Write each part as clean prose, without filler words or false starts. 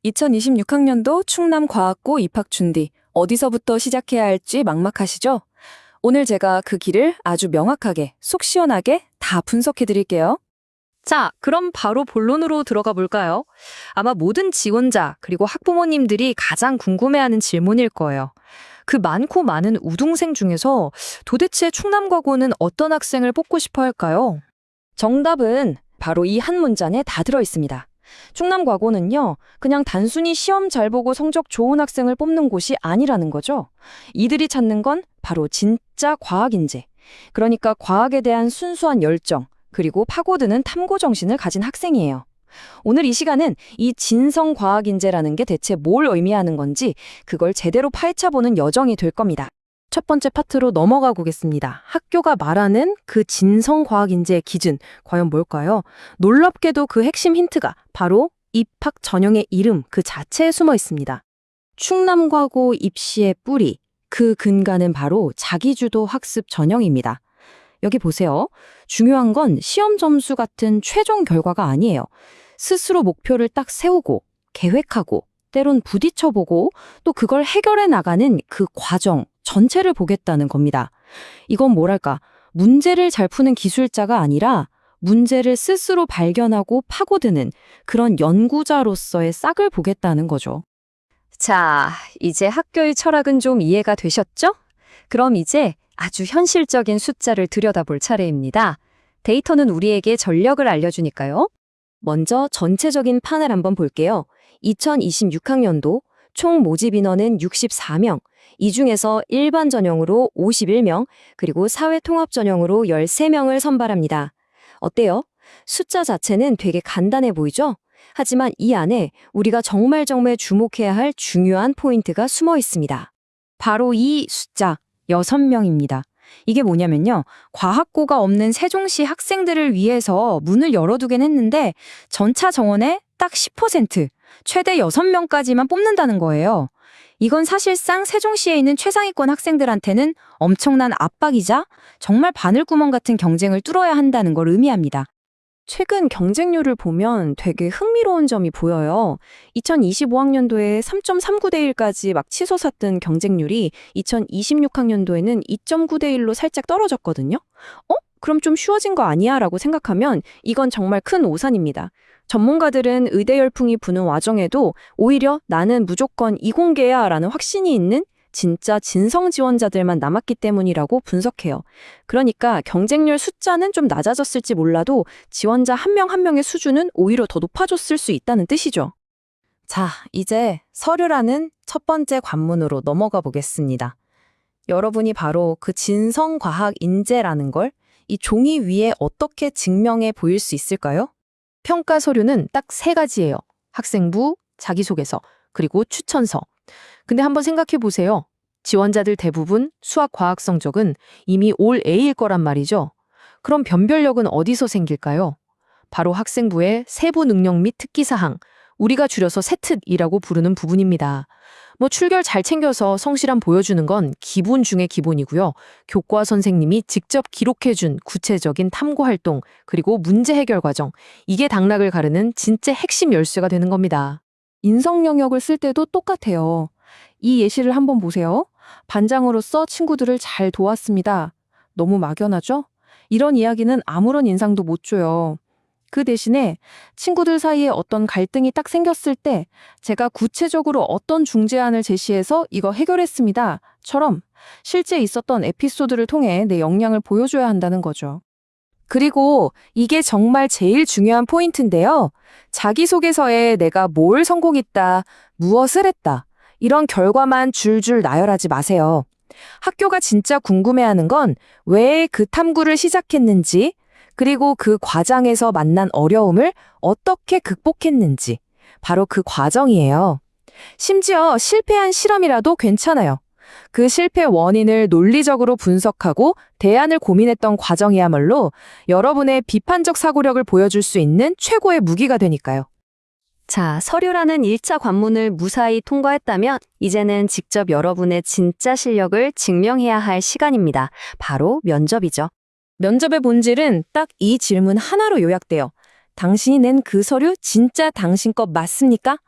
2026학년도 충남과학고 입학 준비, 어디서부터 시작해야 할지 막막하시죠? 오늘 제가 그 길을 아주 명확하게, 속 시원하게 다 분석해 드릴게요. 자, 그럼 바로 본론으로 들어가 볼까요? 아마 모든 지원자 그리고 학부모님들이 가장 궁금해하는 질문일 거예요. 그 많고 많은 우등생 중에서 도대체 충남과고는 어떤 학생을 뽑고 싶어 할까요? 정답은 바로 이 한 문장에 다 들어 있습니다. 충남과고는요, 그냥 단순히 시험 잘 보고 성적 좋은 학생을 뽑는 곳이 아니라는 거죠. 이들이 찾는 건 바로 진짜 과학인재. 그러니까 과학에 대한 순수한 열정, 그리고 파고드는 탐구 정신을 가진 학생이에요. 오늘 이 시간은 이 진성 과학인재라는 게 대체 뭘 의미하는 건지 그걸 제대로 파헤쳐보는 여정이 될 겁니다. 첫 번째 파트로 넘어가 보겠습니다. 학교가 말하는 그 진성 과학인재의 기준, 과연 뭘까요? 놀랍게도 그 핵심 힌트가 바로 입학 전형의 이름 그 자체에 숨어 있습니다. 충남과고 입시의 뿌리, 그 근간은 바로 자기주도 학습 전형입니다. 여기 보세요. 중요한 건 시험 점수 같은 최종 결과가 아니에요. 스스로 목표를 딱 세우고, 계획하고, 때론 부딪혀보고, 또 그걸 해결해 나가는 그 과정 전체를 보겠다는 겁니다. 이건 뭐랄까, 문제를 잘 푸는 기술자가 아니라 문제를 스스로 발견하고 파고드는 그런 연구자로서의 싹을 보겠다는 거죠. 자, 이제 학교의 철학은 좀 이해가 되셨죠? 그럼 이제 아주 현실적인 숫자를 들여다볼 차례입니다. 데이터는 우리에게 전력을 알려주니까요. 먼저 전체적인 판을 한번 볼게요. 2026학년도 총 모집 인원은 64명, 이 중에서 일반 전형으로 51명, 그리고 사회 통합 전형으로 13명을 선발합니다. 어때요? 숫자 자체는 되게 간단해 보이죠? 하지만 이 안에 우리가 정말 주목해야 할 중요한 포인트가 숨어 있습니다. 바로 이 숫자, 6명입니다. 이게 뭐냐면요. 과학고가 없는 세종시 학생들을 위해서 문을 열어두긴 했는데 전차 정원의 딱 10%, 최대 6명까지만 뽑는다는 거예요. 이건 사실상 세종시에 있는 최상위권 학생들한테는 엄청난 압박이자 정말 바늘구멍 같은 경쟁을 뚫어야 한다는 걸 의미합니다. 최근 경쟁률을 보면 되게 흥미로운 점이 보여요. 2025학년도에 3.39대 1까지 막 치솟았던 경쟁률이 2026학년도에는 2.9대 1로 살짝 떨어졌거든요. 그럼 좀 쉬워진 거 아니야? 라고 생각하면 이건 정말 큰 오산입니다. 전문가들은 의대 열풍이 부는 와중에도 오히려 나는 무조건 이공계야 라는 확신이 있는 진짜 진성 지원자들만 남았기 때문이라고 분석해요. 그러니까 경쟁률 숫자는 좀 낮아졌을지 몰라도 지원자 한 명 한 명의 수준은 오히려 더 높아졌을 수 있다는 뜻이죠. 자, 이제 서류라는 첫 번째 관문으로 넘어가 보겠습니다. 여러분이 바로 그 진성 과학 인재라는 걸 이 종이 위에 어떻게 증명해 보일 수 있을까요? 평가 서류는 딱 3가지예요. 학생부, 자기소개서, 그리고 추천서. 근데 한번 생각해 보세요. 지원자들 대부분 수학 과학 성적은 이미 올 A일 거란 말이죠. 그럼 변별력은 어디서 생길까요? 바로 학생부의 세부 능력 및 특기사항, 우리가 줄여서 세특이라고 부르는 부분입니다. 출결 잘 챙겨서 성실함 보여주는 건 기본 중의 기본이고요. 교과 선생님이 직접 기록해준 구체적인 탐구 활동, 그리고 문제 해결 과정, 이게 당락을 가르는 진짜 핵심 열쇠가 되는 겁니다. 인성 영역을 쓸 때도 똑같아요. 이 예시를 한번 보세요. 반장으로서 친구들을 잘 도왔습니다. 너무 막연하죠? 이런 이야기는 아무런 인상도 못 줘요. 그 대신에 친구들 사이에 어떤 갈등이 딱 생겼을 때 제가 구체적으로 어떤 중재안을 제시해서 이거 해결했습니다. 처럼 실제 있었던 에피소드를 통해 내 역량을 보여줘야 한다는 거죠. 그리고 이게 정말 제일 중요한 포인트인데요. 자기소개서에 내가 뭘 성공했다, 무엇을 했다, 이런 결과만 줄줄 나열하지 마세요. 학교가 진짜 궁금해하는 건 왜 그 탐구를 시작했는지, 그리고 그 과정에서 만난 어려움을 어떻게 극복했는지, 바로 그 과정이에요. 심지어 실패한 실험이라도 괜찮아요. 그 실패 원인을 논리적으로 분석하고 대안을 고민했던 과정이야말로 여러분의 비판적 사고력을 보여줄 수 있는 최고의 무기가 되니까요. 자, 서류라는 1차 관문을 무사히 통과했다면 이제는 직접 여러분의 진짜 실력을 증명해야 할 시간입니다. 바로 면접이죠. 면접의 본질은 딱 이 질문 하나로 요약돼요. 당신이 낸 그 서류 진짜 당신 것 맞습니까?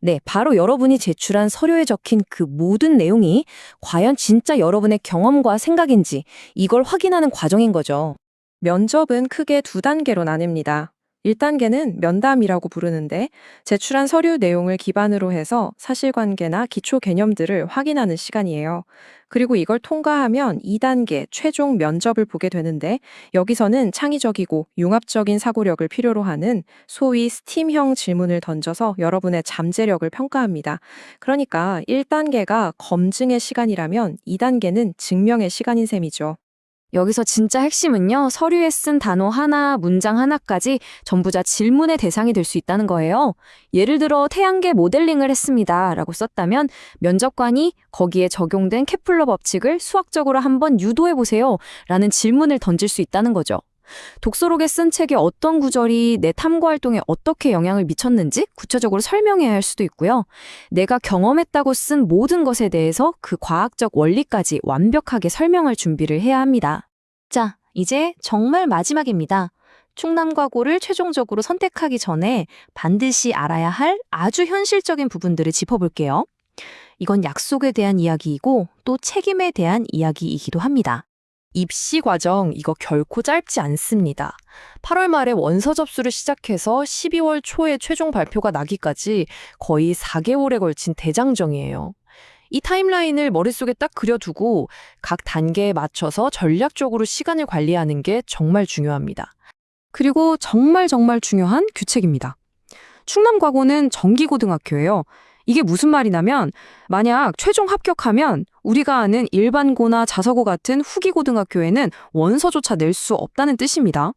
네, 바로 여러분이 제출한 서류에 적힌 그 모든 내용이 과연 진짜 여러분의 경험과 생각인지 이걸 확인하는 과정인 거죠. 면접은 크게 두 단계로 나뉩니다. 1단계는 면담이라고 부르는데 제출한 서류 내용을 기반으로 해서 사실관계나 기초 개념들을 확인하는 시간이에요. 그리고 이걸 통과하면 2단계 최종 면접을 보게 되는데 여기서는 창의적이고 융합적인 사고력을 필요로 하는 소위 스팀형 질문을 던져서 여러분의 잠재력을 평가합니다. 그러니까 1단계가 검증의 시간이라면 2단계는 증명의 시간인 셈이죠. 여기서 진짜 핵심은요, 서류에 쓴 단어 하나, 문장 하나까지 전부 다 질문의 대상이 될 수 있다는 거예요. 예를 들어, 태양계 모델링을 했습니다 라고 썼다면 면접관이 거기에 적용된 케플러 법칙을 수학적으로 한번 유도해보세요 라는 질문을 던질 수 있다는 거죠. 독서록에 쓴 책의 어떤 구절이 내 탐구 활동에 어떻게 영향을 미쳤는지 구체적으로 설명해야 할 수도 있고요. 내가 경험했다고 쓴 모든 것에 대해서 그 과학적 원리까지 완벽하게 설명할 준비를 해야 합니다. 자, 이제 정말 마지막입니다. 충남과고를 최종적으로 선택하기 전에 반드시 알아야 할 아주 현실적인 부분들을 짚어볼게요. 이건 약속에 대한 이야기이고 또 책임에 대한 이야기이기도 합니다. 입시 과정 이거 결코 짧지 않습니다. 8월 말에 원서 접수를 시작해서 12월 초에 최종 발표가 나기까지 거의 4개월에 걸친 대장정이에요. 이 타임라인을 머릿속에 딱 그려두고 각 단계에 맞춰서 전략적으로 시간을 관리하는 게 정말 중요합니다. 그리고 정말 중요한 규칙입니다. 충남과고는 정기고등학교예요. 이게 무슨 말이냐면 만약 최종 합격하면 우리가 아는 일반고나 자서고 같은 후기고등학교에는 원서조차 낼 수 없다는 뜻입니다.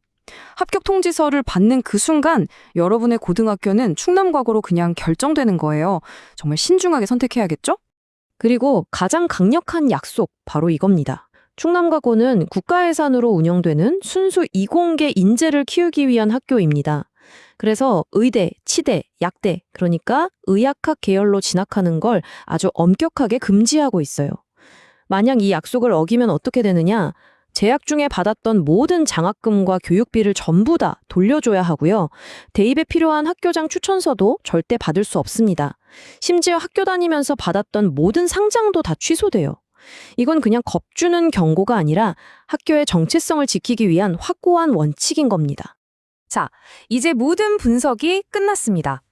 합격 통지서를 받는 그 순간 여러분의 고등학교는 충남과고로 그냥 결정되는 거예요. 정말 신중하게 선택해야겠죠? 그리고 가장 강력한 약속, 바로 이겁니다. 충남과고는 국가예산으로 운영되는 순수 이공계 인재를 키우기 위한 학교입니다. 그래서 의대, 치대, 약대, 그러니까 의학학 계열로 진학하는 걸 아주 엄격하게 금지하고 있어요. 만약 이 약속을 어기면 어떻게 되느냐? 재학 중에 받았던 모든 장학금과 교육비를 전부 다 돌려줘야 하고요. 대입에 필요한 학교장 추천서도 절대 받을 수 없습니다. 심지어 학교 다니면서 받았던 모든 상장도 다 취소돼요. 이건 그냥 겁주는 경고가 아니라 학교의 정체성을 지키기 위한 확고한 원칙인 겁니다. 자, 이제 모든 분석이 끝났습니다.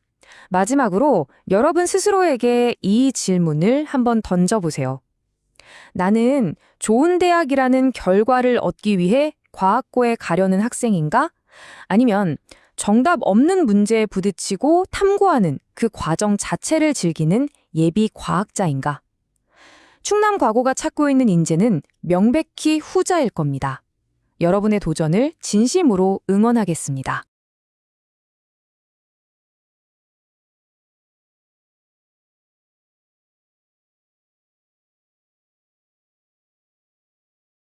마지막으로 여러분 스스로에게 이 질문을 한번 던져보세요. 나는 좋은 대학이라는 결과를 얻기 위해 과학고에 가려는 학생인가? 아니면 정답 없는 문제에 부딪히고 탐구하는 그 과정 자체를 즐기는 예비 과학자인가? 충남과고가 찾고 있는 인재는 명백히 후자일 겁니다. 여러분의 도전을 진심으로 응원하겠습니다.